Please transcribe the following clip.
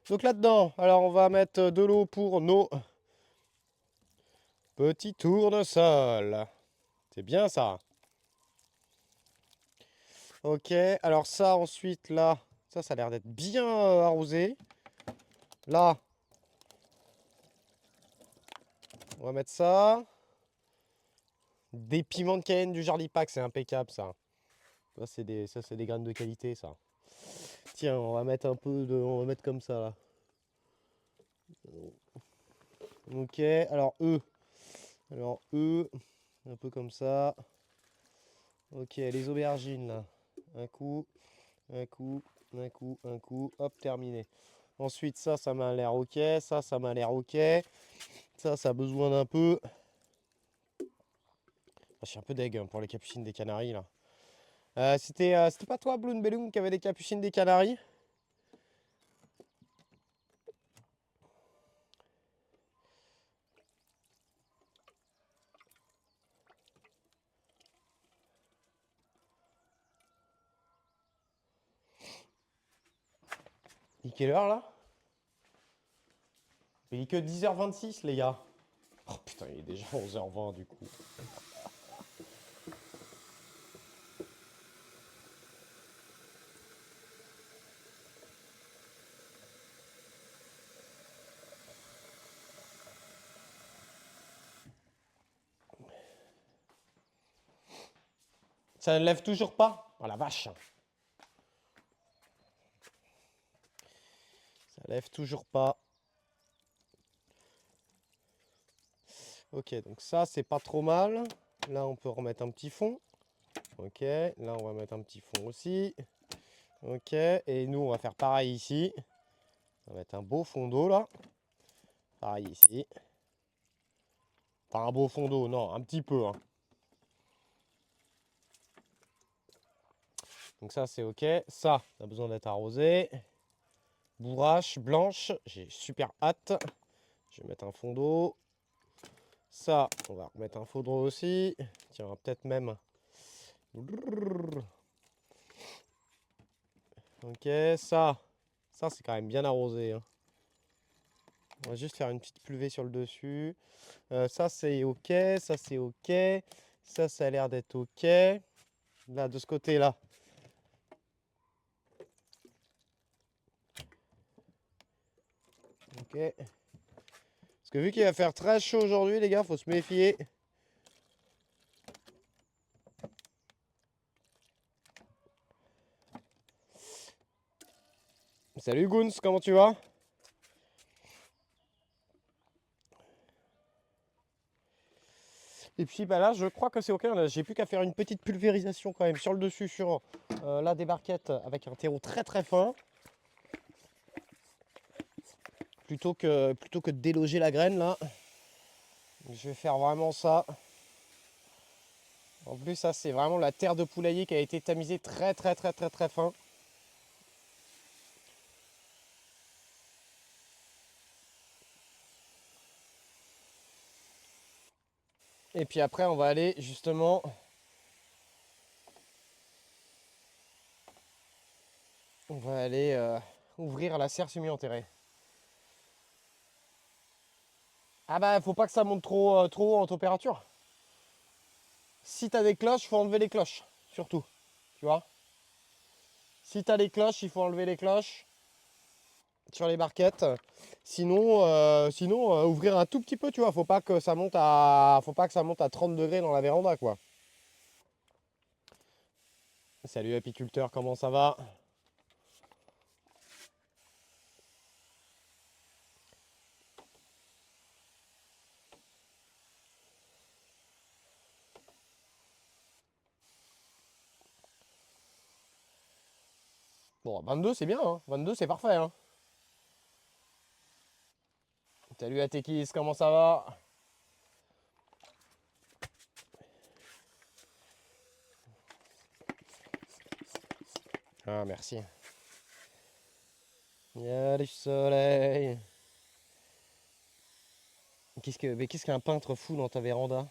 Donc là-dedans, alors on va mettre de l'eau pour nos petits tournesols. C'est bien ça. Ok, alors ça ensuite là, ça a l'air d'être bien arrosé. Là, on va mettre ça. Des piments de Cayenne du Jarlipac, c'est impeccable ça. Ça c'est des graines de qualité ça. Tiens, on va mettre un peu de, on va mettre comme ça là. Ok, alors eux, un peu comme ça. Ok, les aubergines là. Un coup, un coup, un coup, un coup. Hop, terminé. Ensuite, ça m'a l'air ok. Ça m'a l'air ok. Ça a besoin d'un peu. Ah, je suis un peu deg hein, pour les capucines des Canaries là. C'était pas toi, Bloom Belloom, qui avait des capucines des Canaries? Il est quelle heure là? Il est que 10h26 les gars. Oh putain, il est déjà 11h20 du coup. Ça ne lève toujours pas? Oh la vache. Ça lève toujours pas. Ok, donc ça c'est pas trop mal. Là on peut remettre un petit fond. Ok, là on va mettre un petit fond aussi. Ok, et nous on va faire pareil ici. On va mettre un beau fond d'eau là. Pareil ici. Pas un beau fond d'eau, non, un petit peu. Hein. Donc ça c'est ok. Ça a besoin d'être arrosé. Bourrache blanche, j'ai super hâte. Je vais mettre un fond d'eau. Ça, on va remettre un fond d'eau aussi. Tiens, on va peut-être même. Ok, ça c'est quand même bien arrosé. Hein. On va juste faire une petite pluvée sur le dessus. Ça c'est ok, ça c'est ok. Ça a l'air d'être ok. Là, de ce côté-là. Ok. Parce que vu qu'il va faire très chaud aujourd'hui, les gars, faut se méfier. Salut Goons, comment tu vas? Et puis bah là, je crois que c'est ok. J'ai plus qu'à faire une petite pulvérisation quand même sur le dessus, sur là des barquettes avec un terreau très très fin. Plutôt que de déloger la graine là. Je vais faire vraiment ça. En plus, ça c'est vraiment la terre de poulailler qui a été tamisée très très très très très fin. Et puis après, on va aller justement ouvrir la serre semi-enterrée. Ah bah, faut pas que ça monte trop haut en température. Si t'as des cloches, faut enlever les cloches, surtout. Tu vois? Si t'as les cloches, il faut enlever les cloches sur les barquettes. Sinon, ouvrir un tout petit peu, tu vois. Faut pas que ça monte à 30 degrés dans la véranda, quoi. Salut apiculteur, comment ça va? Bon, 22 c'est bien, hein. 22 c'est parfait, hein. Salut Atekis, comment ça va? Ah, merci. Il y a du soleil. Mais qu'est-ce qu'un peintre fout dans ta véranda?